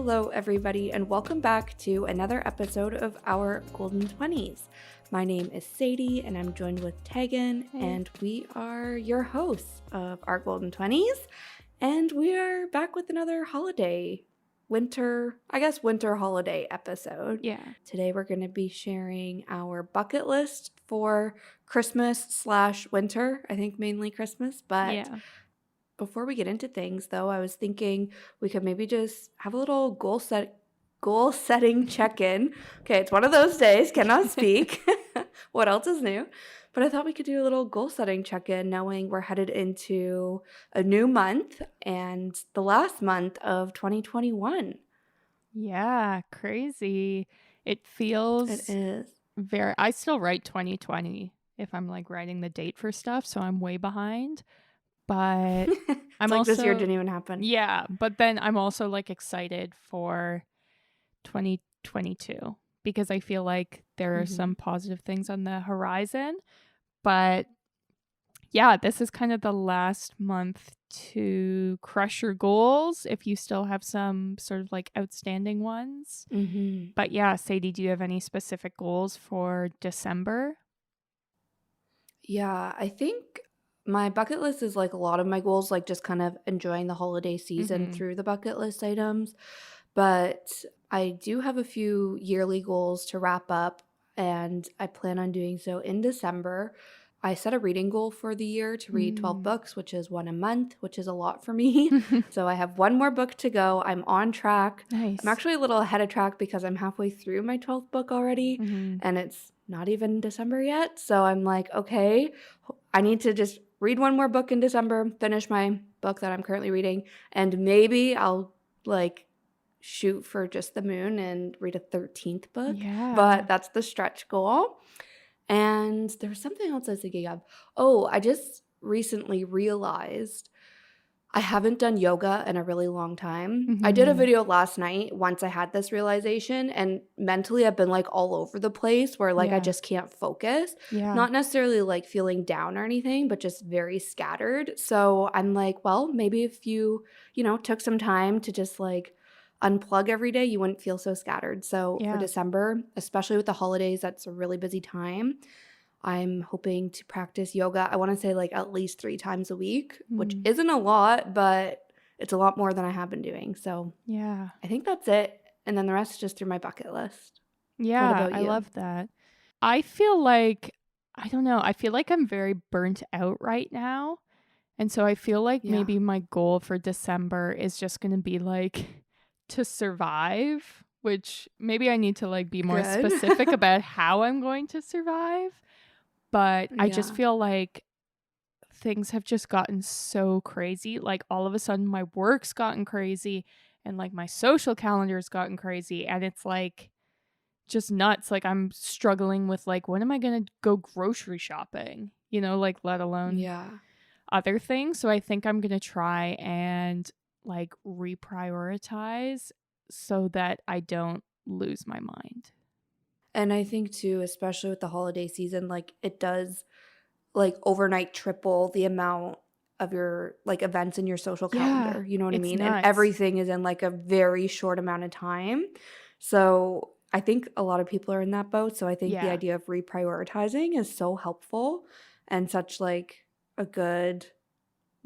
Hello, everybody, and welcome back to another episode of our Golden 20s. My name is Sadie, and I'm joined with Teagan, and we are your hosts of our Golden 20s. And we are back with another winter holiday episode. Yeah. Today we're going to be sharing our bucket list for Christmas/winter. I think mainly Christmas, but Yeah. before we get into things, though, I was thinking we could maybe just have a little goal setting check-in. Okay, it's one of those days, cannot speak. What else is new? But I thought we could do a little goal setting check-in, knowing we're headed into a new month and the last month of 2021. Yeah, crazy. It feels It is. I still write 2020 if I'm like writing the date for stuff, so I'm way behind. But I'm like also this year didn't even happen. Yeah, but then I'm also like excited for 2022 because I feel like there are some positive things on the horizon. But yeah, this is kind of the last month to crush your goals if you still have some sort of like outstanding ones. But yeah, Sadie, do you have any specific goals for December? Yeah, I think my bucket list is like a lot of my goals, like just kind of enjoying the holiday season through the bucket list items. But I do have a few yearly goals to wrap up, and I plan on doing so in December. I set a reading goal for the year to read 12 books, which is one a month, which is a lot for me. So I have one more book to go. I'm on track. Nice. I'm actually a little ahead of track because I'm halfway through my 12th book already, and it's not even December yet. So I'm like, okay, I need to just read one more book in December, finish my book that I'm currently reading, and maybe I'll like shoot for just the moon and read a 13th book. Yeah. But that's the stretch goal. And there was something else I was thinking of. Oh, I just recently realized I haven't done yoga in a really long time. I did a video last night once I had this realization, and mentally I've been like all over the place where like I just can't focus. Yeah. Not necessarily like feeling down or anything, but just very scattered. So I'm like, well, maybe if you took some time to just like unplug every day, you wouldn't feel so scattered. So for December, especially with the holidays, that's a really busy time. I'm hoping to practice yoga. I want to say like at least 3 times a week, which isn't a lot, but it's a lot more than I have been doing. So yeah, I think that's it. And then the rest is just through my bucket list. Yeah, What about you? I love that. I feel like, I don't know, I feel like I'm very burnt out right now. And so I feel like maybe my goal for December is just going to be like to survive, which maybe I need to like be more specific about how I'm going to survive. But I just feel like things have just gotten so crazy. Like all of a sudden my work's gotten crazy and like my social calendar's gotten crazy. And it's like just nuts. Like I'm struggling with like, when am I going to go grocery shopping? Like let alone other things. So I think I'm going to try and like reprioritize so that I don't lose my mind. And I think too, especially with the holiday season, like it does like overnight triple the amount of your like events in your social calendar. You know what I mean? Nuts. And everything is in like a very short amount of time. So I think a lot of people are in that boat. So I think the idea of reprioritizing is so helpful and such like a good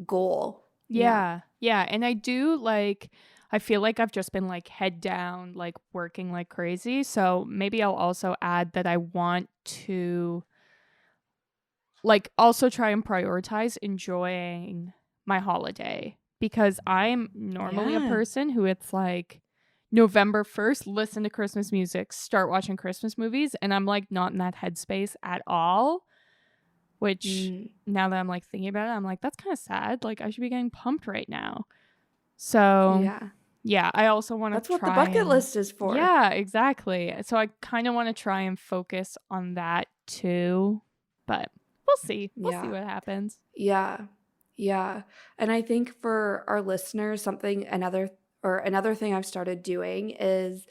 goal. Yeah. And I do like, I feel like I've just been like head down, like working like crazy. So maybe I'll also add that I want to like also try and prioritize enjoying my holiday, because I'm normally a person who it's like November 1st, listen to Christmas music, start watching Christmas movies. And I'm like not in that headspace at all. Which now that I'm like thinking about it, I'm like, that's kind of sad. Like I should be getting pumped right now. So yeah, I also want to try. That's what the bucket list is for. Yeah, exactly. So I kind of want to try and focus on that too. But we'll see. We'll see what happens. Yeah. And I think for our listeners, another thing I've started doing is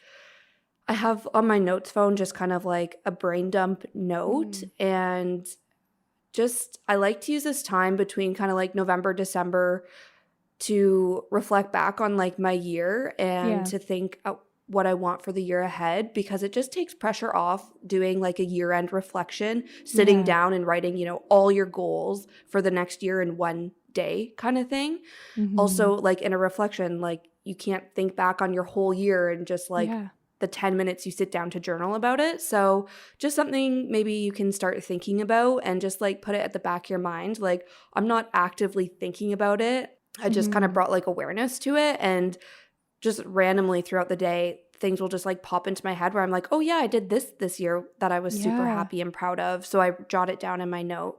I have on my notes phone just kind of like a brain dump note, and just I like to use this time between kind of like November, December to reflect back on like my year and Yeah. to think what I want for the year ahead, because it just takes pressure off doing like a year-end reflection, sitting Yeah. down and writing, all your goals for the next year in one day kind of thing. Mm-hmm. Also, like in a reflection, like you can't think back on your whole year and just like Yeah. the 10 minutes you sit down to journal about it. So just something maybe you can start thinking about and just like put it at the back of your mind. Like, I'm not actively thinking about it. I just kind of Mm-hmm. brought like awareness to it, and just randomly throughout the day, things will just like pop into my head where I'm like, oh yeah, I did this year that I was super Yeah. happy and proud of. So I jot it down in my note.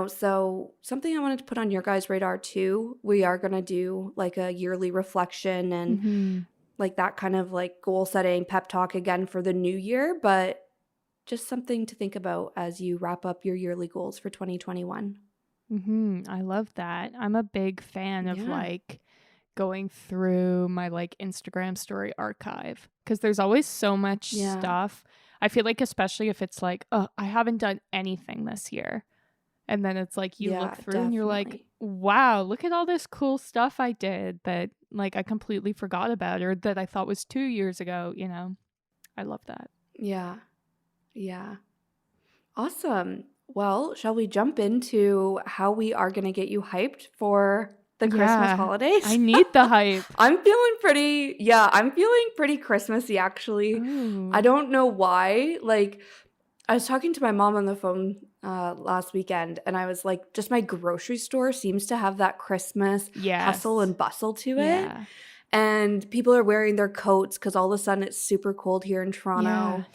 So something I wanted to put on your guys' radar too. We are going to do like a yearly reflection and Mm-hmm. like that kind of like goal setting pep talk again for the new year, but just something to think about as you wrap up your yearly goals for 2021. Mm-hmm. I love that. I'm a big fan of Yeah. like going through my like Instagram story archive because there's always so much Yeah. stuff. I feel like especially if it's like, oh, I haven't done anything this year. And then it's like you Yeah, look through and you're like, definitely. wow, look at all this cool stuff I did that like I completely forgot about or that I thought was 2 years ago. I love that. Yeah. Yeah. Awesome. Well, shall we jump into how we are going to get you hyped for the Christmas Yeah, I holidays? need the hype. I'm feeling pretty Christmassy actually. I Ooh. don't know why. Like, I was talking to my mom on the phone last weekend, and I was like, just my grocery store seems to have that Christmas hustle Yes. and bustle to it. Yeah. And people are wearing their coats because all of a sudden it's super cold here in Yeah. Toronto.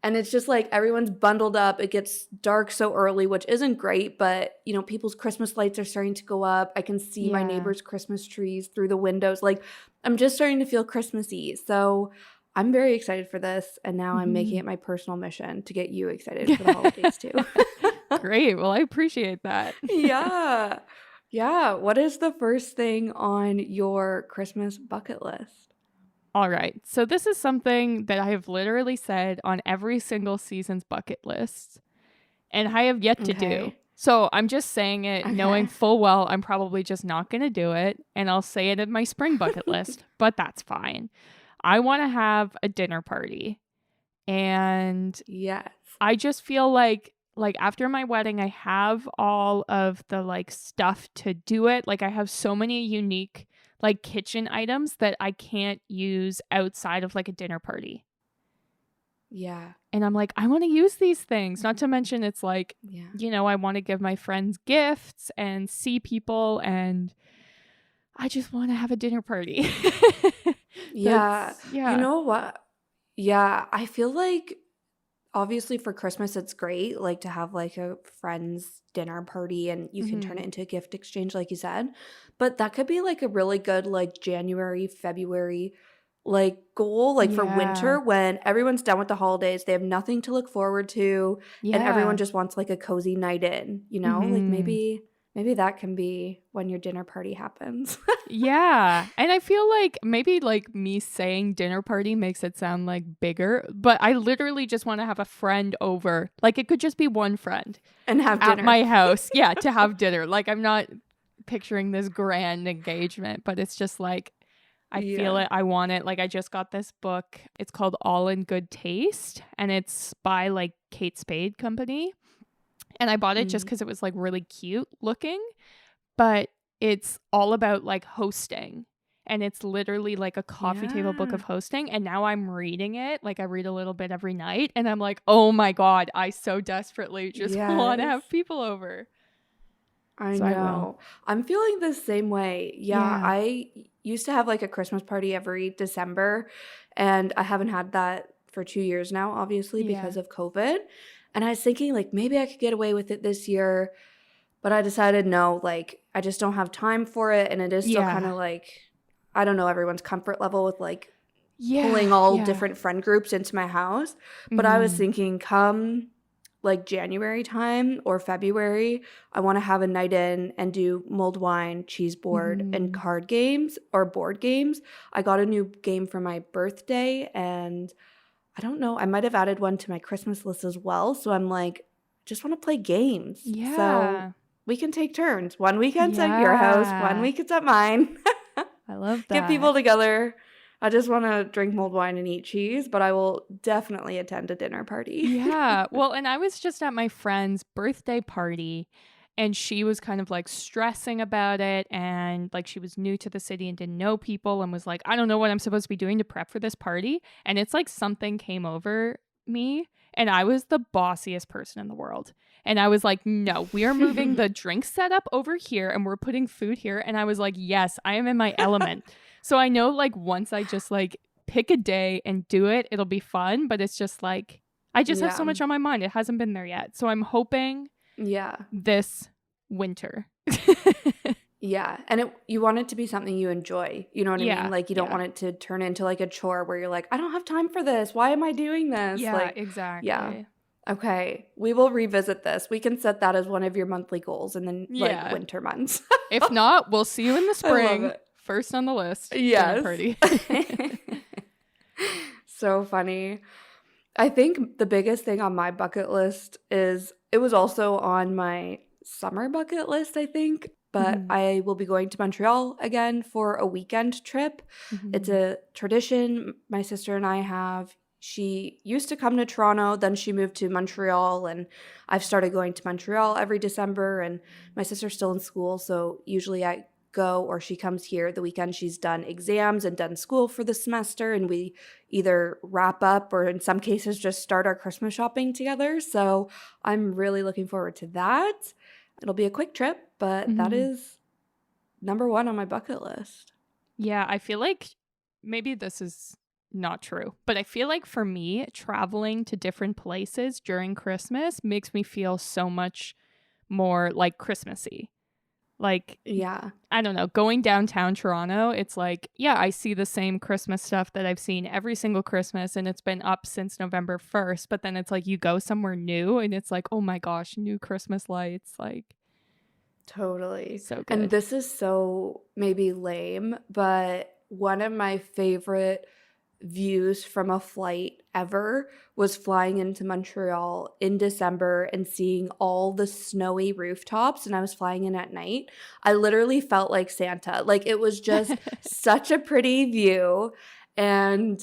And it's just like everyone's bundled up. It gets dark so early, which isn't great, but people's Christmas lights are starting to go up. I can see my Yeah. neighbors' Christmas trees through the windows. Like, I'm just starting to feel Christmassy. So I'm very excited for this. And now I'm making Mm-hmm. it my personal mission to get you excited for the holidays too. Great. Well, I appreciate that. Yeah. Yeah. What is the first thing on your Christmas bucket list? All right. So this is something that I have literally said on every single season's bucket list, and I have yet to do. Okay. So I'm just saying it knowing Okay. full well I'm probably just not going to do it, and I'll say it in my spring bucket list, but that's fine. I want to have a dinner party, and Yes. I just feel like after my wedding I have all of the like stuff to do it. Like I have so many unique like kitchen items that I can't use outside of like a dinner party. Yeah. And I'm like, I want to use these things. Not to mention it's like, Yeah. I want to give my friends gifts and see people, and I just want to have a dinner party. Yeah. You Yeah. know what? Yeah. I feel like obviously for Christmas it's great like to have like a friends dinner party and you can turn Mhm. it into a gift exchange like you said. But that could be like a really good like January, February like goal like for Yeah. winter when everyone's done with the holidays, they have nothing to look forward to and everyone Yeah. just wants like a cozy night in. Like Mhm. maybe that can be when your dinner party happens. Yeah. And I feel like maybe like me saying dinner party makes it sound like bigger, but I literally just want to have a friend over. Like it could just be one friend And have at dinner. my house. Yeah, to have dinner. Like I'm not picturing this grand engagement, but it's just like I feel Yeah. it. I want it. Like I just got this book. It's called All in Good Taste, and it's by like Kate Spade Company. And I bought it just Mm. because it was like really cute looking, but it's all about like hosting. And it's literally like a coffee table book Yeah. of hosting. And now I'm reading it. Like I read a little bit every night. And I'm like, oh my God, I so desperately just want to Yes. have people over. I So I will. know. I'm feeling the same way. Yeah, Yeah. I used to have like a Christmas party every December, and I haven't had that for 2 years now, obviously, Yeah. because of COVID. And I was thinking, like, maybe I could get away with it this year, but I decided no, like, I just don't have time for it. And it is still kind Yeah. of like, I don't know, everyone's comfort level with like Yeah. pulling all Yeah. different friend groups into my house. But I was Mm-hmm. thinking, come like January time or February, I want to have a night in and do mulled wine, cheese board, and Mm-hmm. card games or board games. I got a new game for my birthday, and I don't know, I might have added one to my Christmas list as well. So I'm like, just want to play games. So Yeah. we can take turns. One weekend's at your house, one Yeah. week it's at mine. I love Get that. people together. I just want to drink mulled wine and eat cheese, but I will definitely attend a dinner party. Yeah. Well, and I was just at my friend's birthday party, and she was kind of like stressing about it, and like she was new to the city and didn't know people and was like, I don't know what I'm supposed to be doing to prep for this party. And it's like something came over me, and I was the bossiest person in the world. And I was like, no, we are moving the drink setup over here and we're putting food here. And I was like, yes, I am in my element. So I know like once I just like pick a day and do it, it'll be fun. But it's just like, I just have so much on my mind. It hasn't been there yet. So I'm hoping this winter. Yeah. And you want it to be something you enjoy. You know what I mean? Like you don't want it to turn into like a chore where you're like, I don't have time for this. Why am I doing this? Yeah, like, exactly. Yeah. Okay. We will revisit this. We can set that as one of your monthly goals in the like winter months. If not, we'll see you in the spring. I love it. First on the list. Yes. Party. So funny. I think the biggest thing on my bucket list is it was also on my summer bucket list, I think, but I will be going to Montreal again for a weekend trip. It's a tradition my sister and I have. She used to come to Toronto, then she moved to Montreal, and I've started going to Montreal every December, and my sister's still in school, so usually I go or she comes here the weekend she's done exams and done school for the semester, and we either wrap up or in some cases just start our Christmas shopping together. So I'm really looking forward to that. It'll be a quick trip, but that is number one on my bucket list. Yeah, I feel like maybe this is not true, but I feel like for me, traveling to different places during Christmas makes me feel so much more like Christmassy. Like, I don't know, going downtown Toronto, it's like, yeah, I see the same Christmas stuff that I've seen every single Christmas, and it's been up since November 1st. But then it's like you go somewhere new and it's like, oh my gosh, new Christmas lights. Like, totally. So good. And this is so maybe lame, but one of my favorite views from a flight ever was flying into Montreal in December and seeing all the snowy rooftops, and I was flying in at night. I literally felt like Santa. Like it was just such a pretty view, and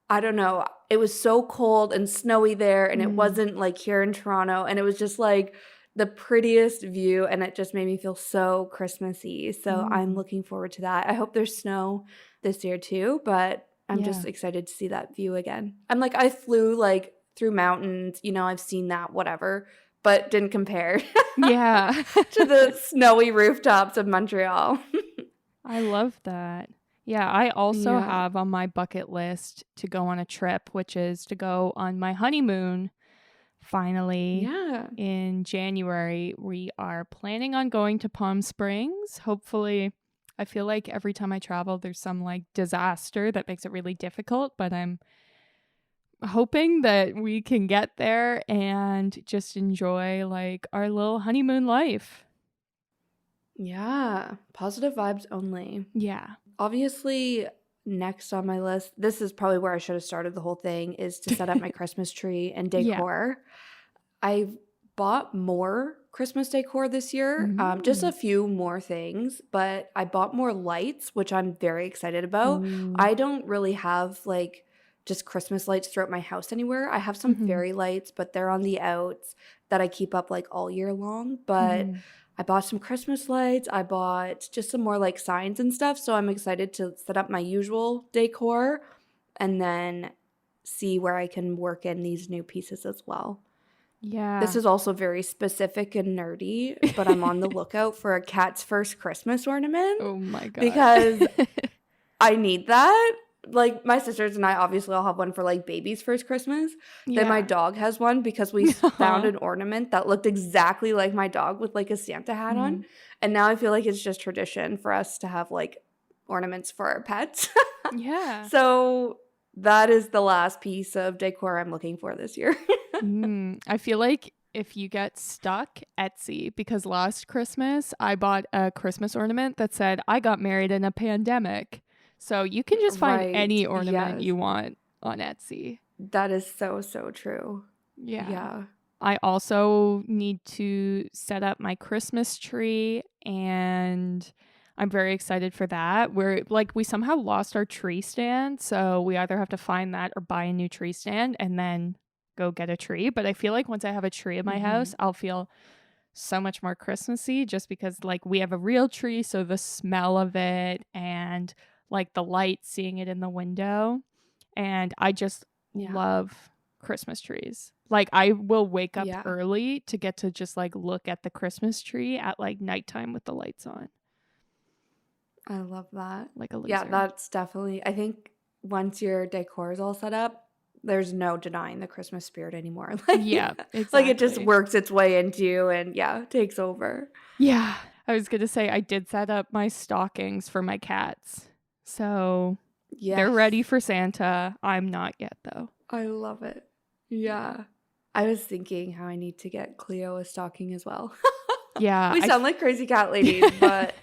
I don't know, it was so cold and snowy there, and it wasn't like here in Toronto, and it was just like the prettiest view, and it just made me feel so Christmassy. So I'm looking forward to that. I hope there's snow this year too, but I'm just excited to see that view again. I'm like, I flew like through mountains, you know, I've seen that, whatever, but didn't compare to the snowy rooftops of Montreal. I love that. Yeah, I also have on my bucket list to go on a trip, which is to go on my honeymoon. Finally, in January, we are planning on going to Palm Springs. Hopefully, I feel like every time I travel, there's some like disaster that makes it really difficult, but I'm hoping that we can get there and just enjoy like our little honeymoon life. Yeah, positive vibes only. Yeah. Obviously, next on my list, this is probably where I should have started the whole thing, is to set up my Christmas tree and decor. I bought more Christmas decor this year, just a few more things, but I bought more lights, which I'm very excited about. I don't really have like just Christmas lights throughout my house anywhere. I have some fairy lights, but they're on the outs that I keep up like all year long. But I bought some Christmas lights. I bought just some more like signs and stuff. So I'm excited to set up my usual decor and then see where I can work in these new pieces as well. Yeah. This is also very specific and nerdy, but I'm on the lookout for a cat's first Christmas ornament. Oh my God. Because I need that. Like my sisters and I obviously all have one for like baby's first Christmas. Then my dog has one because we found an ornament that looked exactly like my dog with like a Santa hat on. And now I feel like it's just tradition for us to have like ornaments for our pets. So that is the last piece of decor I'm looking for this year. I feel like if you get stuck, Etsy, because last Christmas I bought a Christmas ornament that said, I got married in a pandemic. So you can just find any ornament you want on Etsy. That is so, so true. Yeah. I also need to set up my Christmas tree, and I'm very excited for that. We somehow lost our tree stand, so we either have to find that or buy a new tree stand and then go get a tree. But I feel like once I have a tree in my house, I'll feel so much more Christmassy, just because like we have a real tree, so the smell of it and like the light, seeing it in the window, and I just love Christmas trees. Like I will wake up early to get to just like look at the Christmas tree at like nighttime with the lights on. I love that. Like a loser. Yeah, that's definitely, I think once your decor is all set up, there's no denying the Christmas spirit anymore. Like, yeah, exactly. Like it just works its way into you and takes over. Yeah. I was going to say I did set up my stockings for my cats. So they're ready for Santa. I'm not yet though. I love it. Yeah. I was thinking how I need to get Cleo a stocking as well. Yeah. We sound like crazy cat ladies, but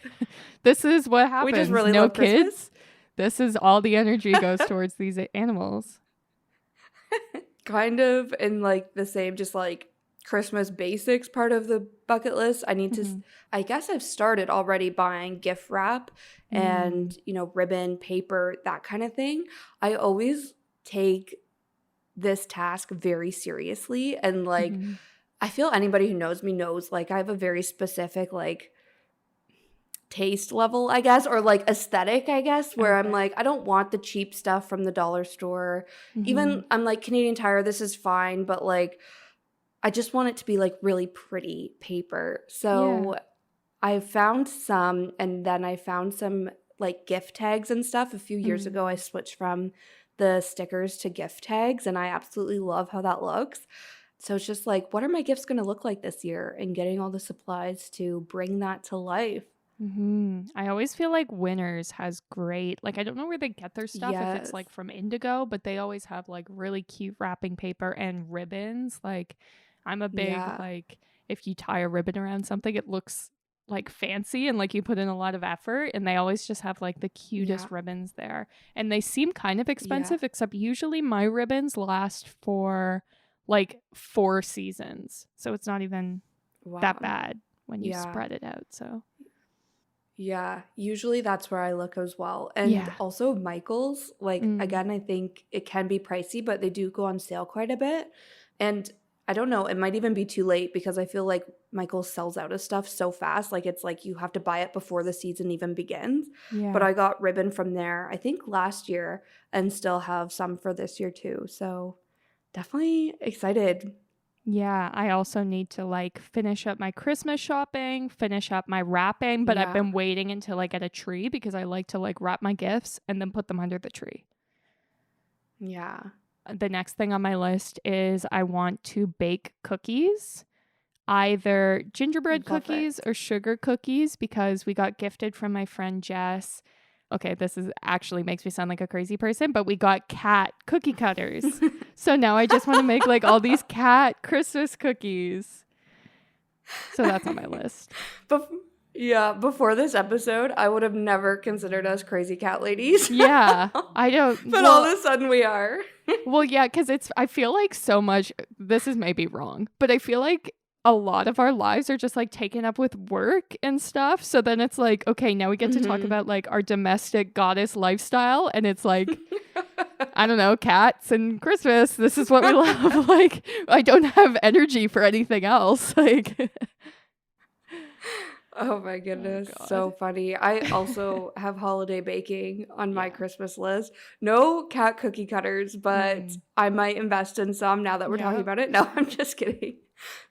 this is what happens. We just really no love kids. Christmas. This is all the energy goes towards these animals. Kind of in like the same, just like Christmas basics part of the bucket list. I need to, I guess I've started already buying gift wrap and, ribbon, paper, that kind of thing. I always take this task very seriously, and like I feel anybody who knows me knows like I have a very specific like taste level, I guess, or like aesthetic, I guess, where I'm like, I don't want the cheap stuff from the dollar store. Even I'm like, Canadian Tire, this is fine, but like I just want it to be like really pretty paper. So I found some, and then I found some like gift tags and stuff. A few years ago I switched from the stickers to gift tags, and I absolutely love how that looks. So it's just like, what are my gifts going to look like this year, and getting all the supplies to bring that to life. I always feel like Winners has great, like I don't know where they get their stuff, if it's like from Indigo, but they always have like really cute wrapping paper and ribbons. Like I'm a big like, if you tie a ribbon around something, it looks like fancy and like you put in a lot of effort, and they always just have like the cutest ribbons there, and they seem kind of expensive, except usually my ribbons last for like 4 seasons, so it's not even that bad when you spread it out. So usually that's where I look as well. And also Michael's, like again, I think it can be pricey, but they do go on sale quite a bit. And I don't know, it might even be too late, because I feel like Michael sells out of stuff so fast. Like it's like you have to buy it before the season even begins. But I got ribbon from there, I think last year, and still have some for this year too. So definitely excited. Yeah, I also need to like finish up my Christmas shopping, finish up my wrapping, but I've been waiting until I get a tree, because I like to like wrap my gifts and then put them under the tree. Yeah. The next thing on my list is I want to bake cookies, either gingerbread cookies or sugar cookies, because we got gifted from my friend Jess. Okay, this is actually makes me sound like a crazy person, but we got cat cookie cutters. So now I just want to make like all these cat Christmas cookies. So that's on my list. Before this episode, I would have never considered us crazy cat ladies. Yeah, I don't. But all of a sudden we are. Well, yeah, because I feel like so much, this is maybe wrong, but I feel like a lot of our lives are just like taken up with work and stuff. So then it's like, okay, now we get to talk about like our domestic goddess lifestyle. And it's like, I don't know, cats and Christmas. This is what we love. Like, I don't have energy for anything else. Like, oh my goodness. So funny. I also have holiday baking on my Christmas list. No cat cookie cutters, but I might invest in some now that we're talking about it. No, I'm just kidding.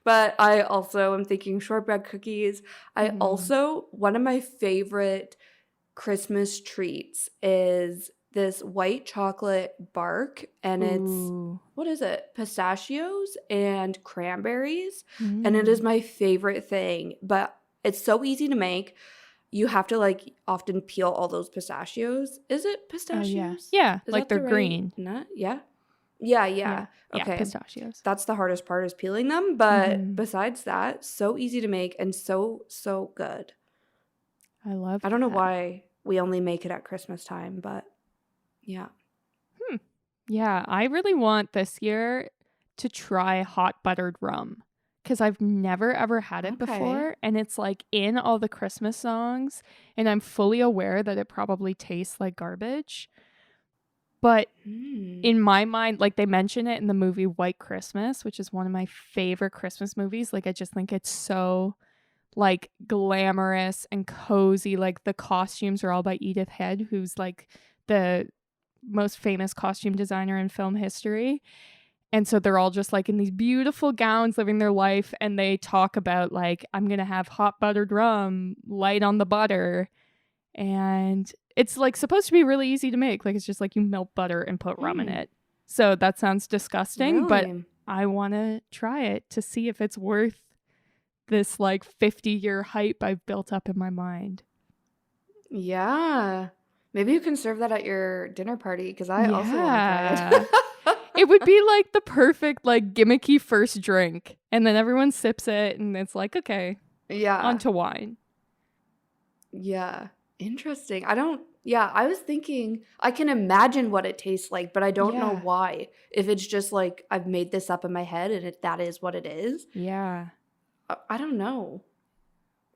But I also am thinking shortbread cookies. I also, one of my favorite Christmas treats is this white chocolate bark, and it's, what is it? Pistachios and cranberries. And it is my favorite thing, but it's so easy to make. You have to like often peel all those pistachios. Is it pistachios? Yeah, Is like that they're green. Nut? Yeah. Okay. Yeah, pistachios. That's the hardest part, is peeling them. But besides that, so easy to make and so good. I love I don't know why we only make it at Christmas time, but yeah. Yeah, I really want this year to try hot buttered rum because I've never ever had it Okay. before, and it's like in all the Christmas songs, and I'm fully aware that it probably tastes like garbage. But in my mind, like they mention it in the movie White Christmas, which is one of my favorite Christmas movies. Like I just think it's so like glamorous and cozy. Like the costumes are all by Edith Head, who's like the most famous costume designer in film history. And so they're all just like in these beautiful gowns living their life, and they talk about like, I'm going to have hot buttered rum, light on the butter. And it's like supposed to be really easy to make. Like it's just like you melt butter and put rum in it. So that sounds disgusting, but I want to try it to see if it's worth this like 50-year hype I've built up in my mind. Yeah. Maybe you can serve that at your dinner party because I also want to try it. It would be like the perfect like gimmicky first drink, and then everyone sips it and it's like, okay, on to wine. Yeah. Interesting. I was thinking I can imagine what it tastes like, but I don't know why. If it's just like I've made this up in my head and that is what it is. Yeah. I don't know.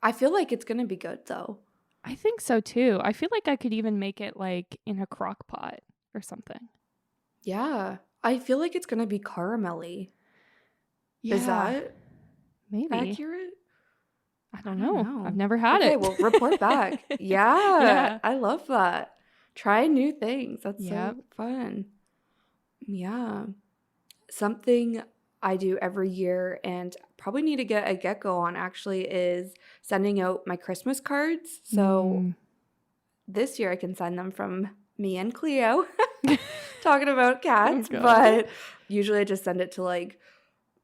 I feel like it's going to be good though. I think so too. I feel like I could even make it like in a crock pot or something. Yeah. I feel like it's going to be caramelly. Yeah. Is that maybe accurate? I don't know. I've never had it. Okay, well, report back. Yeah. I love that. Try new things. That's so fun. Yeah. Something I do every year and probably need to get a get-go on actually is sending out my Christmas cards. So this year I can send them from me and Cleo talking about cats, but usually I just send it to like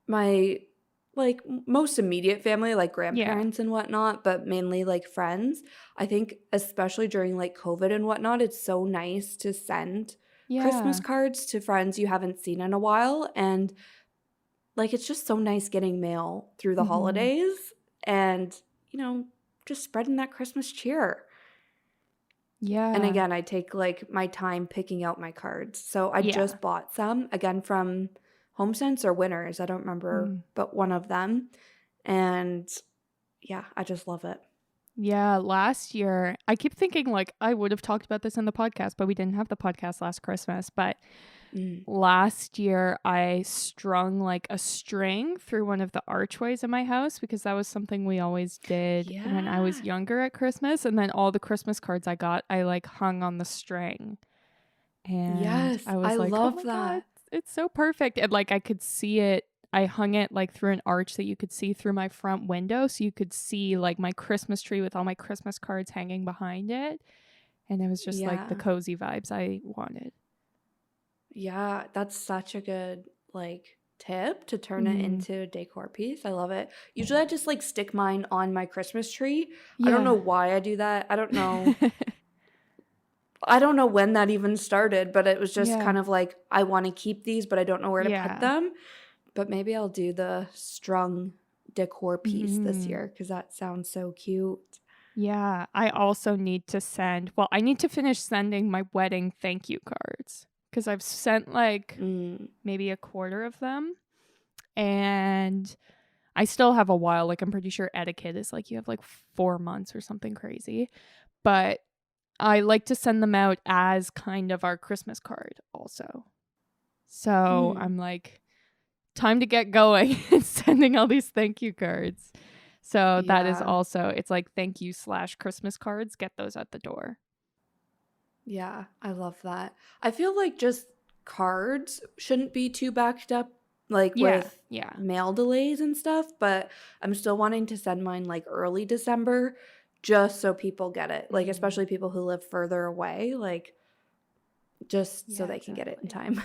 my like most immediate family, like grandparents and whatnot, but mainly like friends. I think especially during like COVID and whatnot, it's so nice to send Christmas cards to friends you haven't seen in a while. And like, it's just so nice getting mail through the holidays and, you know, just spreading that Christmas cheer. Yeah. And again, I take like my time picking out my cards. So I just bought some again from HomeSense or Winners. I don't remember, but one of them. And yeah, I just love it. Yeah, last year, I keep thinking like I would have talked about this in the podcast, but we didn't have the podcast last Christmas. But last year, I strung like a string through one of the archways in my house because that was something we always did when I was younger at Christmas. And then all the Christmas cards I got, I like hung on the string. And I was like, love oh my that. God, it's so perfect. And like I could see it. I hung it like through an arch that you could see through my front window. So you could see like my Christmas tree with all my Christmas cards hanging behind it. And it was just like the cozy vibes I wanted. Yeah, that's such a good like tip to turn it into a decor piece. I love it. Usually I just like stick mine on my Christmas tree. I don't know why I do that. I don't know. I don't know when that even started, but it was just kind of like I want to keep these, but I don't know where to put them. But maybe I'll do the strung decor piece this year because that sounds so cute. Yeah, I also need to I need to finish sending my wedding thank you cards because I've sent like maybe a quarter of them. And I still have a while. Like I'm pretty sure etiquette is like you have like 4 months or something crazy. But I like to send them out as kind of our Christmas card also. So I'm like, time to get going and sending all these thank you cards. So that is also, it's like thank you / Christmas cards. Get those at the door. Yeah, I love that. I feel like just cards shouldn't be too backed up like with mail delays and stuff, but I'm still wanting to send mine like early December just so people get it. Like especially people who live further away, like just so they can get it in time.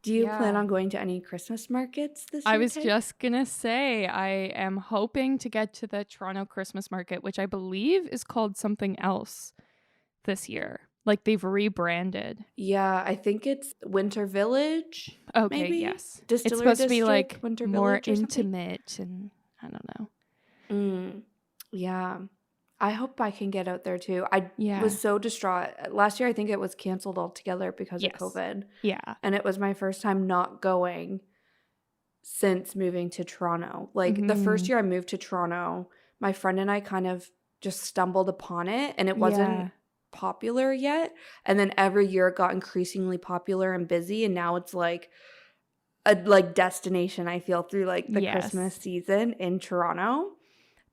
Do you plan on going to any Christmas markets this year? I was just going to say, I am hoping to get to the Toronto Christmas market, which I believe is called something else this year. Like they've rebranded. Yeah, I think it's Winter Village. Okay, maybe? yes. Distillery it's supposed to be District, like Winter more Village or intimate and I don't know. Yeah. I hope I can get out there too. I was so distraught. Last year, I think it was canceled altogether because of COVID. Yeah. And it was my first time not going since moving to Toronto. Like the first year I moved to Toronto, my friend and I kind of just stumbled upon it, and it wasn't popular yet. And then every year it got increasingly popular and busy, and now it's like a destination, I feel, through like the Christmas season in Toronto.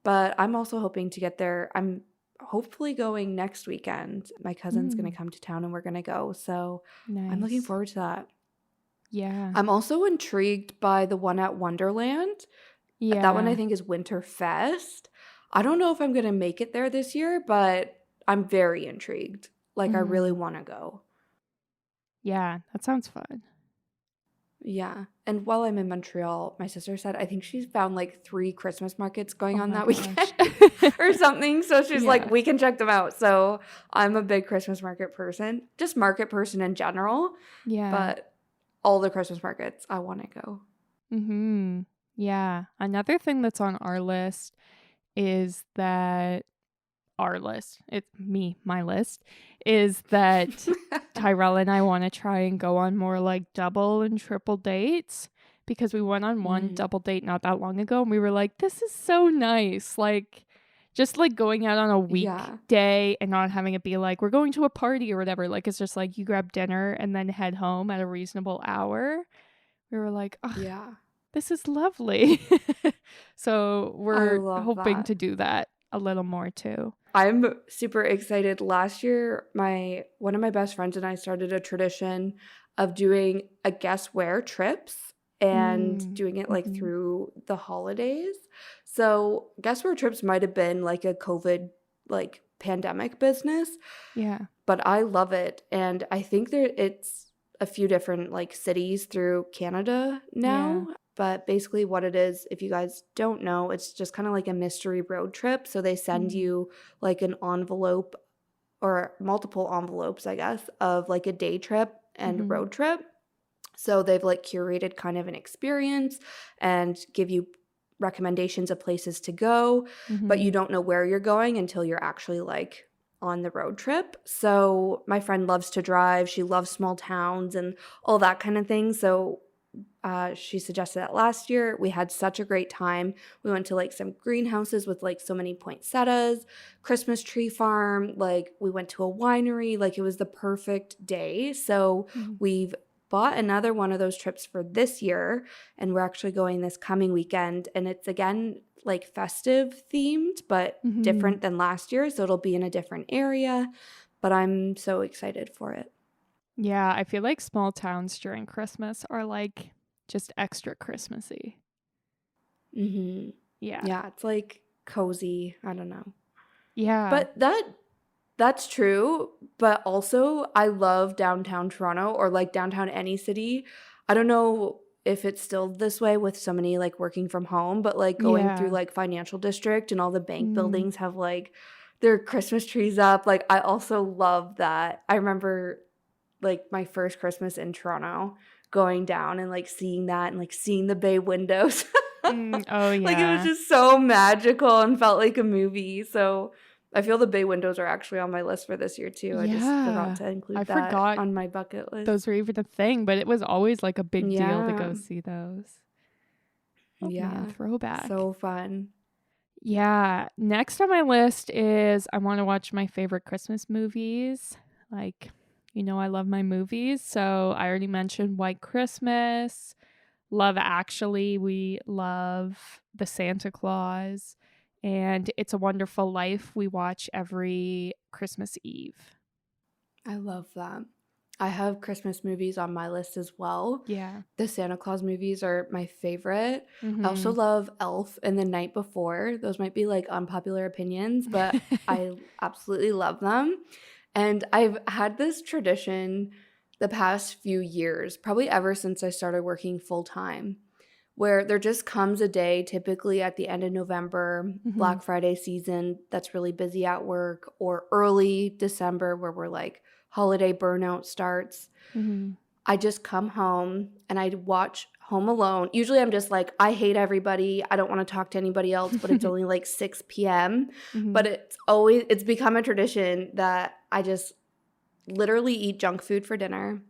But I'm also hoping to get there. I'm hopefully going next weekend. My cousin's going to come to town and we're going to go. So I'm looking forward to that. Yeah. I'm also intrigued by the one at Wonderland. Yeah. That one I think is Winterfest. I don't know if I'm going to make it there this year, but I'm very intrigued. Like I really want to go. Yeah, that sounds fun. Yeah. And while I'm in Montreal, my sister said I think she's found like 3 Christmas markets going on that weekend or something. So she's like, we can check them out. So I'm a big Christmas market person, just market person in general. Yeah. But all the Christmas markets, I want to go. Yeah. Another thing that's on our list is that my list is that Tyrell and I want to try and go on more like double and triple dates, because we went on one double date not that long ago and we were like, this is so nice. Like just like going out on a weekday and not having it be like we're going to a party or whatever. Like it's just like you grab dinner and then head home at a reasonable hour. We were like, oh, this is lovely. So we're hoping to do that a little more too. I'm super excited. Last year, one of my best friends and I started a tradition of doing a guess where trips and doing it like through the holidays. So guess where trips might have been like a COVID like pandemic business. Yeah. But I love it. And I think it's a few different like cities through Canada now. Yeah. But basically what it is, if you guys don't know, it's just kind of like a mystery road trip. So they send you like an envelope or multiple envelopes, I guess, of like a day trip and road trip. So they've like curated kind of an experience and give you recommendations of places to go, but you don't know where you're going until you're actually like on the road trip. So my friend loves to drive. She loves small towns and all that kind of thing. So she suggested that last year. We had such a great time. We went to like some greenhouses with like so many poinsettias, Christmas tree farm. Like we went to a winery. Like it was the perfect day. So we've bought another one of those trips for this year, and we're actually going this coming weekend. And it's again like festive themed, but different than last year. So it'll be in a different area. But I'm so excited for it. Yeah, I feel like small towns during Christmas are like just extra Christmassy. Yeah. Yeah, it's like cozy. I don't know. Yeah. But that's true. But also I love downtown Toronto or like downtown any city. I don't know if it's still this way with so many like working from home, but like going through like Financial District and all the bank buildings have like their Christmas trees up. Like I also love that. I remember like my first Christmas in Toronto, going down and like seeing that and like seeing the bay windows. Oh yeah. Like it was just so magical and felt like a movie. So I feel the bay windows are actually on my list for this year too. I just forgot to include that on my bucket list. Those were even a thing, but it was always like a big deal to go see those. Oh, man, throwback. So fun. Yeah. Next on my list is I want to watch my favorite Christmas movies. Like, you know, I love my movies. So I already mentioned White Christmas, Love Actually. We love The Santa Claus, and It's a Wonderful Life. We watch every Christmas Eve. I love that. I have Christmas movies on my list as well. Yeah. The Santa Claus movies are my favorite. I also love Elf and The Night Before. Those might be like unpopular opinions, but I absolutely love them. And I've had this tradition the past few years, probably ever since I started working full time, where there just comes a day, typically at the end of November, Black Friday season, that's really busy at work, or early December where we're like holiday burnout starts. I just come home and I watch Home Alone. Usually I'm just like, I hate everybody. I don't want to talk to anybody else, but it's only like 6 p.m. But it's become a tradition that I just literally eat junk food for dinner,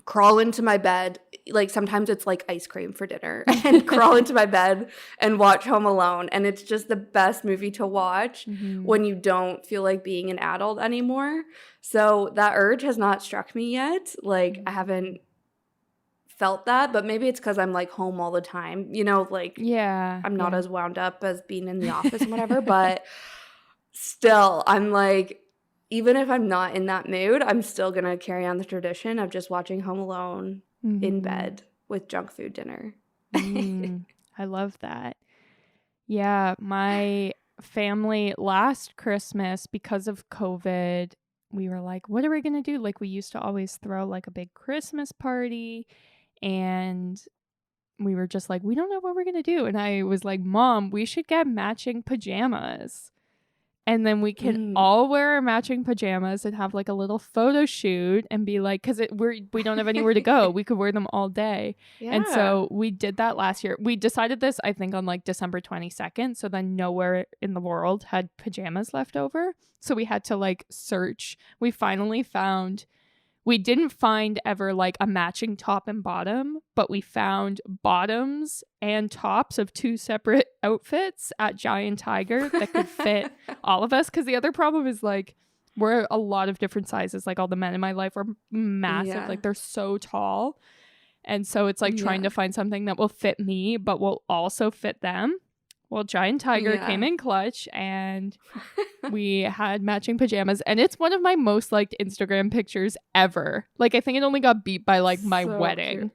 crawl into my bed. Like sometimes it's like ice cream for dinner and crawl into my bed and watch Home Alone. And it's just the best movie to watch when you don't feel like being an adult anymore. So that urge has not struck me yet. Like I haven't felt that, but maybe it's because I'm like home all the time, like I'm not as wound up as being in the office and whatever, but still I'm like, even if I'm not in that mood, I'm still gonna carry on the tradition of just watching Home Alone in bed with junk food dinner. I love that. Yeah, my family last Christmas, because of COVID, we were like, what are we gonna do? Like we used to always throw like a big Christmas party, and we were just like, we don't know what we're going to do. And I was like, Mom, we should get matching pajamas. And then we can all wear our matching pajamas and have like a little photo shoot and be like, because we don't have anywhere to go. We could wear them all day. Yeah. And so we did that last year. We decided this, I think, on like December 22nd. So then nowhere in the world had pajamas left over. So we had to like search. We finally found... We didn't find ever like a matching top and bottom, but we found bottoms and tops of 2 separate outfits at Giant Tiger that could fit all of us. Because the other problem is like we're a lot of different sizes. Like all the men in my life are massive. Yeah. Like they're so tall. And so it's like trying to find something that will fit me, but will also fit them. Well, Giant Tiger came in clutch and we had matching pajamas. And it's one of my most liked Instagram pictures ever. Like, I think it only got beat by like my wedding.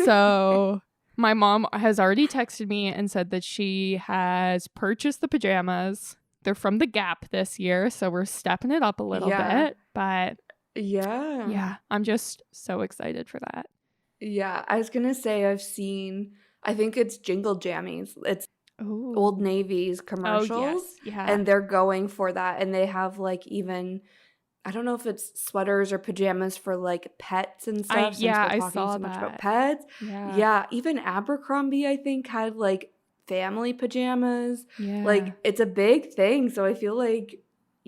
So my mom has already texted me and said that she has purchased the pajamas. They're from the Gap this year. So we're stepping it up a little bit. But yeah, I'm just so excited for that. Yeah, I was going to say I think it's Jingle Jammies. It's Old Navy's commercials. Oh, yes. Yeah. And they're going for that. And they have like even, I don't know if it's sweaters or pajamas for like pets and stuff. I saw so much about pets. Yeah. Even Abercrombie, I think, had like family pajamas. Yeah. Like it's a big thing. So I feel like,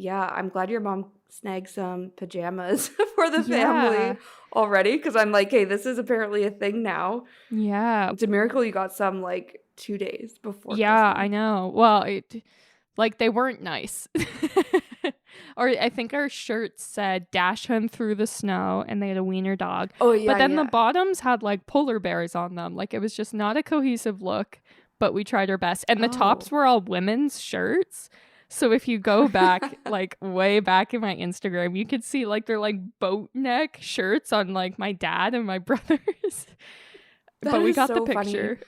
I'm glad your mom snagged some pajamas for the family already, because I'm like, hey, this is apparently a thing now. Yeah, it's a miracle you got some like 2 days before Christmas. I know. Well, like they weren't nice. Or I think our shirt said "Dash him through the snow," and they had a wiener dog. Oh yeah, but then the bottoms had like polar bears on them. Like it was just not a cohesive look, but we tried our best. And the tops were all women's shirts. So if you go back, like way back in my Instagram, you could see like they're like boat neck shirts on like my dad and my brothers. But we got the picture.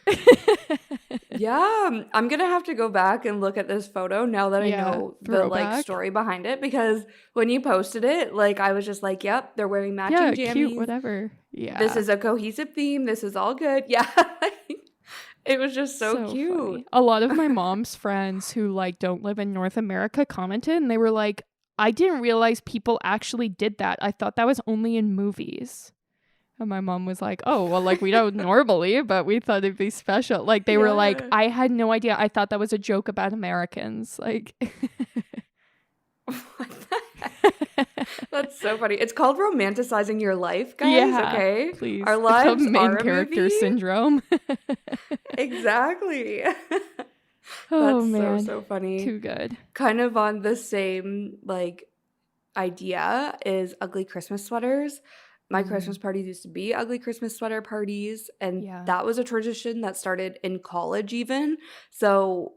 Yeah, I'm going to have to go back and look at this photo now that I know the like story behind it, because when you posted it, like I was just like, yep, they're wearing matching jammies. Yeah, cute, whatever. Yeah. This is a cohesive theme. This is all good. Yeah. It was just so cute. Funny. A lot of my mom's friends who like don't live in North America commented, and they were like, I didn't realize people actually did that. I thought that was only in movies. And my mom was like, oh, well, like we don't normally, but we thought it'd be special. Like they were like, I had no idea. I thought that was a joke about Americans. Like That's so funny. It's called romanticizing your life, guys. Okay, please. Our lives it's main character movie. Syndrome. Exactly. Oh, That's man. so funny. Too good. Kind of on the same like idea is ugly Christmas sweaters. My Christmas parties used to be ugly Christmas sweater parties, and that was a tradition that started in college even. So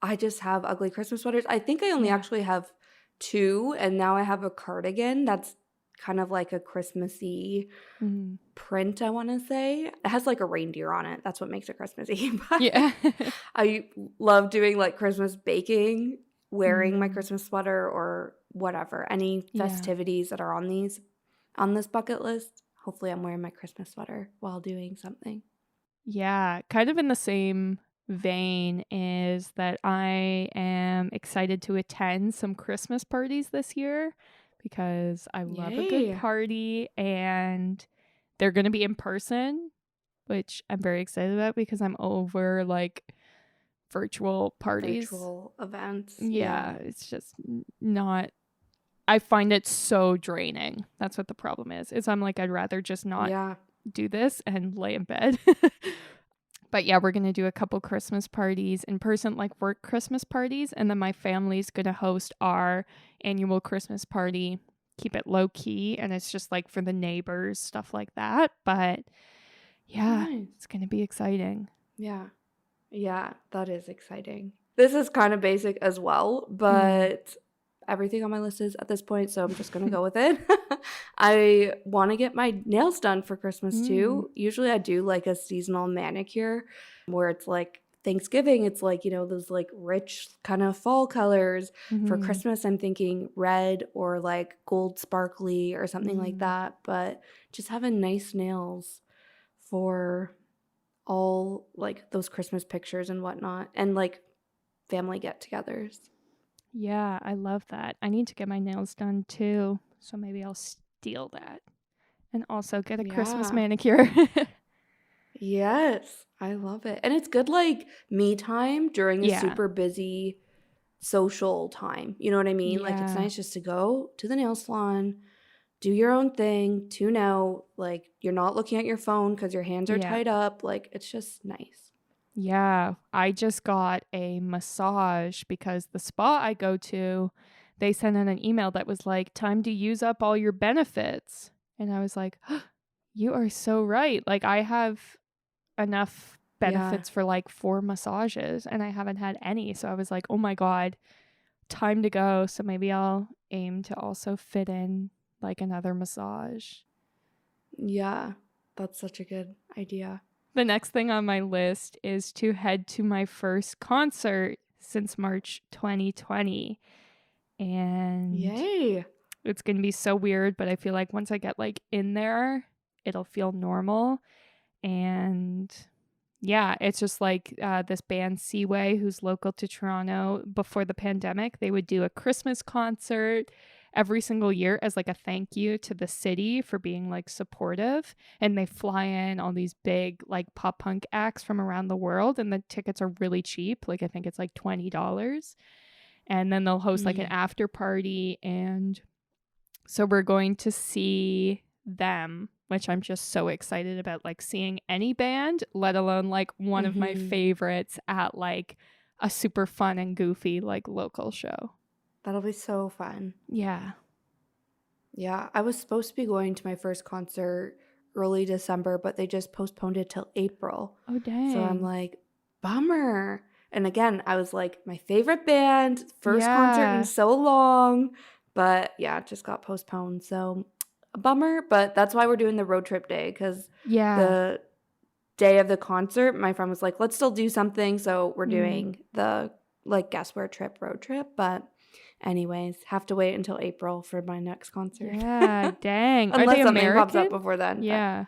I just have ugly Christmas sweaters. I think I only actually have 2, and now I have a cardigan that's kind of like a Christmassy print, I want to say. It has like a reindeer on it. That's what makes it Christmassy. Yeah. I love doing like Christmas baking, wearing my Christmas sweater or whatever. Any festivities that are on this bucket list. Hopefully I'm wearing my Christmas sweater while doing something. Yeah, kind of in the same vein is that I am excited to attend some Christmas parties this year because I love a good party, and they're going to be in person. which I'm very excited about because I'm over like virtual parties. Virtual events. Yeah, it's just not. I find it so draining. That's what the problem is I'm like, I'd rather just not do this and lay in bed. But yeah, we're going to do a couple Christmas parties in person, like work Christmas parties. And then my family's going to host our annual Christmas party, keep it low key. And it's just like for the neighbors, stuff like that. But yeah, It's going to be exciting. Yeah. Yeah, that is exciting. This is kind of basic as well, but everything on my list is at this point, so I'm just going to go with it. I want to get my nails done for Christmas too. Usually I do like a seasonal manicure where it's like Thanksgiving, it's like, those like rich kind of fall colors. For Christmas, I'm thinking red or like gold sparkly or something like that, but just having nice nails for all like those Christmas pictures and whatnot and like family get-togethers. Yeah, I love that. I need to get my nails done too, so maybe I'll steal that and also get a Christmas manicure. Yes, I love it. And it's good like me time during a super busy social time. You know what I mean? Like it's nice just to go to the nail salon, do your own thing, tune out, like you're not looking at your phone because your hands are tied up. Like it's just nice. Yeah, I just got a massage because the spa I go to, they sent in an email that was like, time to use up all your benefits. And I was like, oh, you are so right. Like I have enough benefits for like 4 massages and I haven't had any. So I was like, oh my God, time to go. So maybe I'll aim to also fit in like another massage. Yeah, that's such a good idea. The next thing on my list is to head to my first concert since March 2020. And yay! It's going to be so weird, but I feel like once I get like in there, it'll feel normal. And yeah, it's just like this band Seaway, who's local to Toronto. Before the pandemic, they would do a Christmas concert every single year as like a thank you to the city for being like supportive. And they fly in all these big like pop punk acts from around the world, and the tickets are really cheap. Like I think it's like $20. And then they'll host like an after party. And so we're going to see them, which I'm just so excited about, like seeing any band, let alone like one of my favorites at like a super fun and goofy like local show. That'll be so fun. Yeah. Yeah, I was supposed to be going to my first concert early December, but they just postponed it till April. Oh, dang. So I'm like, bummer. And again, I was like, my favorite band, first concert in so long. But yeah, it just got postponed. So a bummer, but that's why we're doing the road trip day, because the day of the concert, my friend was like, let's still do something. So we're doing the like guess where trip road trip. But anyways, have to wait until April for my next concert. Yeah, dang. Unless Are they something American? pops up before then. Yeah.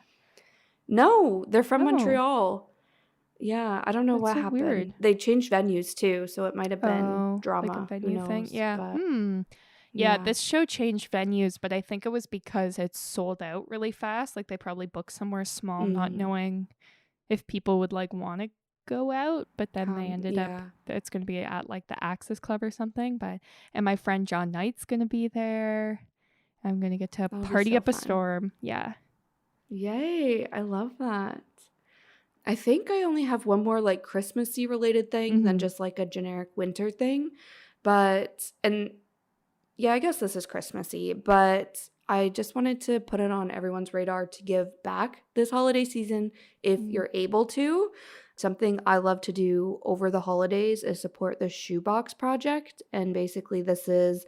No, they're from Montreal. Yeah, I don't know what so happened. Weird. They changed venues too, so it might have been drama. Like a venue thing. Yeah. But, yeah, this show changed venues, but I think it was because it sold out really fast. Like they probably booked somewhere small, not knowing if people would like want to go out, but then they ended up it's going to be at like the Access Club or something. But and my friend John Knight's going to be there. I'm going to get to party up a storm. Yeah. Yay, I love that. I think I only have one more like Christmassy related thing than just like a generic winter thing. But and yeah, I guess this is Christmassy, but I just wanted to put it on everyone's radar to give back this holiday season if you're able to. Something I love to do over the holidays is support the Shoebox Project. And basically this is,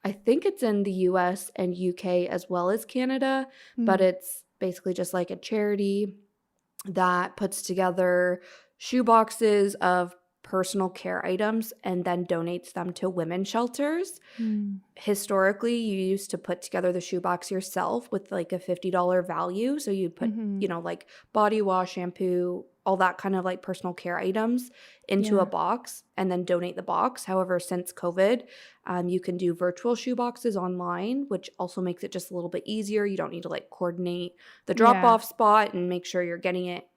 I think it's in the US and UK as well as Canada, but it's basically just like a charity that puts together shoe boxes of personal care items and then donates them to women's shelters. Historically, you used to put together the shoebox yourself with like a $50 value. So you'd put, like body wash, shampoo, all that kind of like personal care items into a box and then donate the box. However, since COVID, you can do virtual shoe boxes online, which also makes it just a little bit easier. You don't need to like coordinate the drop-off spot and make sure you're getting it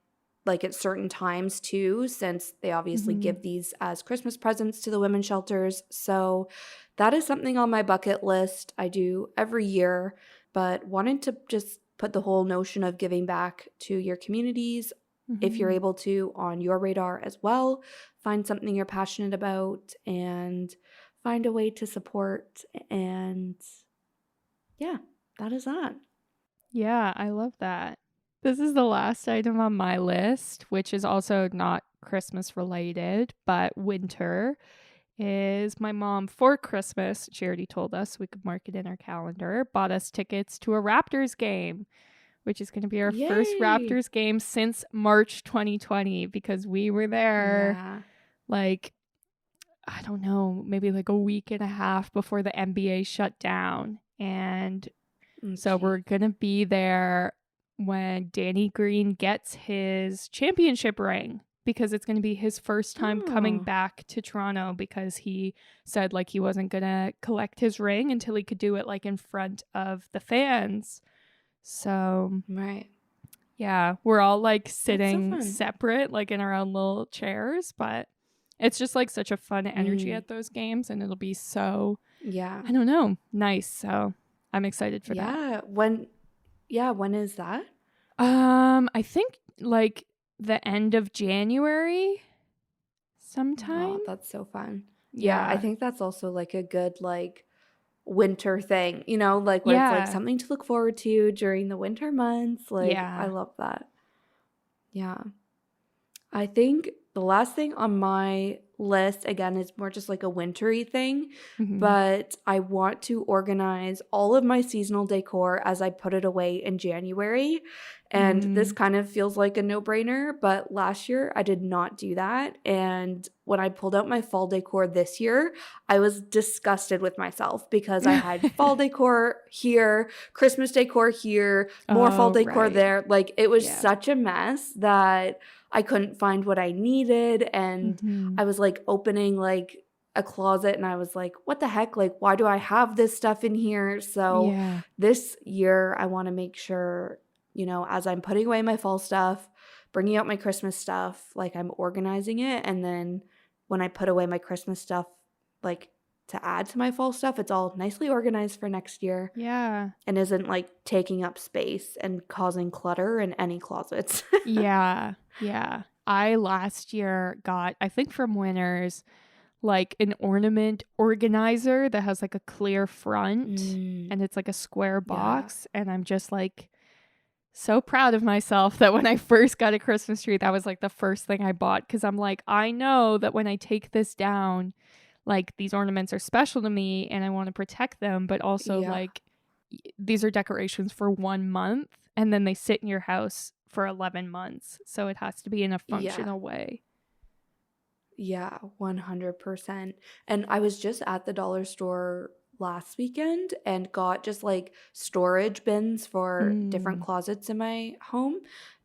like at certain times too, since they obviously give these as Christmas presents to the women's shelters. So that is something on my bucket list. I do every year, but wanted to just put the whole notion of giving back to your communities, if you're able to, on your radar as well. Find something you're passionate about and find a way to support. And yeah, that is that. Yeah, I love that. This is the last item on my list, which is also not Christmas related, but winter. Is my mom for Christmas, she already told us we could mark it in our calendar, bought us tickets to a Raptors game, which is going to be our first Yay! Raptors game since March 2020 because we were there Yeah. like, I don't know, maybe like a week and a half before the NBA shut down. And so we're going to be there when Danny Green gets his championship ring, because it's going to be his first time coming back to Toronto, because he said like he wasn't going to collect his ring until he could do it like in front of the fans. So, Right. yeah, we're all like sitting fun. separate, like in our own little chairs, but it's just like such a fun energy at those games, and it'll be so, I don't know, nice. So I'm excited for that. When is that? I think like the end of January sometime. Oh, that's so fun. Yeah, I think that's also like a good like winter thing, you know, like where it's like something to look forward to during the winter months. Like I love that. Yeah. I think the last thing on my list, again, is more just like a wintry thing, but I want to organize all of my seasonal decor as I put it away in January. And this kind of feels like a no-brainer, but last year I did not do that. And when I pulled out my fall decor this year, I was disgusted with myself because I had fall decor here, Christmas decor here, more fall decor there. Like it was such a mess that I couldn't find what I needed. And I was like opening like a closet and I was like, what the heck? Like, why do I have this stuff in here? So this year I want to make sure, you know, as I'm putting away my fall stuff, bringing out my Christmas stuff, like I'm organizing it. And then when I put away my Christmas stuff, like to add to my fall stuff, it's all nicely organized for next year. Yeah. And isn't like taking up space and causing clutter in any closets. Yeah. I last year got, I think from Winners, like an ornament organizer that has like a clear front and it's like a square box. And I'm just like so proud of myself that when I first got a Christmas tree, that was like the first thing I bought, because I'm like, I know that when I take this down, like these ornaments are special to me and I want to protect them, but also like these are decorations for 1 month and then they sit in your house for 11 months. So it has to be in a functional way. Yeah, 100%. And I was just at the dollar store last weekend and got just like storage bins for different closets in my home.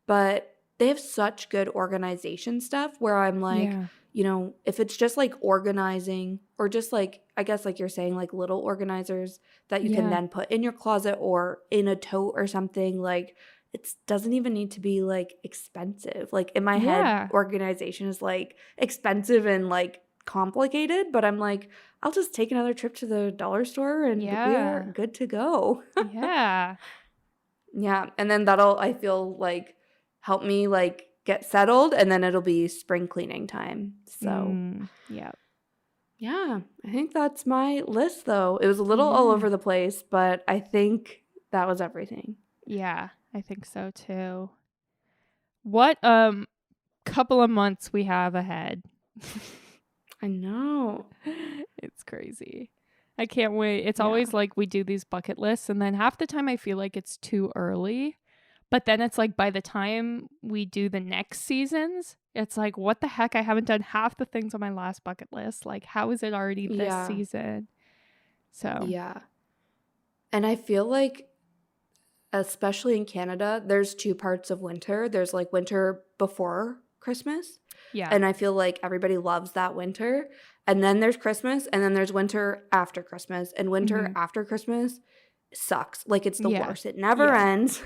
But they have such good organization stuff where I'm like, you know, if it's just like organizing or just like, I guess like you're saying, like little organizers that you can then put in your closet or in a tote or something, like it doesn't even need to be like expensive. Like in my head, organization is like expensive and like complicated, but I'm like, I'll just take another trip to the dollar store and we are good to go. Yeah. And then that'll, I feel like, help me like get settled, and then it'll be spring cleaning time. So yeah, I think that's my list though. It was a little all over the place, but I think that was everything. Yeah, I think so too. What couple of months we have ahead. I know. It's crazy. I can't wait. It's always like we do these bucket lists and then half the time I feel like it's too early. But then it's like by the time we do the next seasons, it's like, what the heck? I haven't done half the things on my last bucket list. Like, how is it already this season? So. Yeah. And I feel like, especially in Canada, there's two parts of winter. There's like winter before Christmas. Yeah. And I feel like everybody loves that winter. And then there's Christmas, and then there's winter after Christmas. And winter after Christmas sucks. Like it's the worst. It never ends.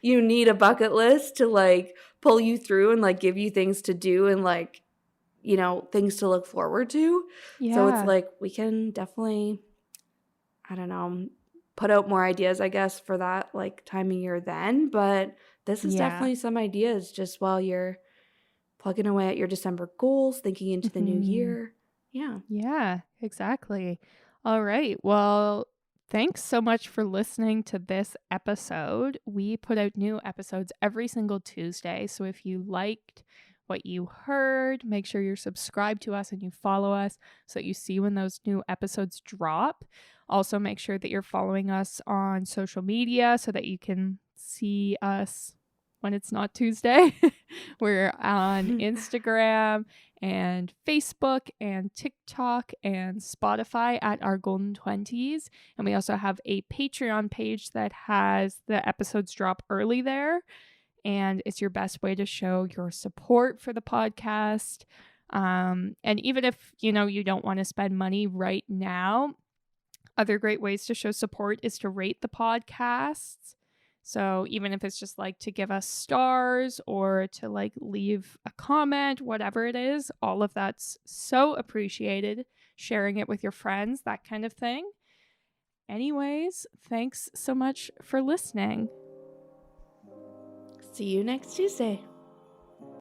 You need a bucket list to like pull you through and like give you things to do and like, you know, things to look forward to. So it's Yeah. like we can definitely, I don't know, put out more ideas, I guess, for that like time of year then. But this is Yeah. definitely some ideas just while you're plugging away at your December goals, thinking into the new year. Yeah. Yeah, exactly. All right. Well, thanks so much for listening to this episode. We put out new episodes every single Tuesday. So if you liked what you heard, make sure you're subscribed to us and you follow us so that you see when those new episodes drop. Also, make sure that you're following us on social media so that you can see us when it's not Tuesday. We're on Instagram and Facebook and TikTok and Spotify at Our Golden 20s. And we also have a Patreon page that has the episodes drop early there. And it's your best way to show your support for the podcast. And even if, you know, you don't want to spend money right now, other great ways to show support is to rate the podcasts. So even if it's just like to give us stars or to like leave a comment, whatever it is, all of that's so appreciated. Sharing it with your friends, that kind of thing. Anyways, thanks so much for listening. See you next Tuesday.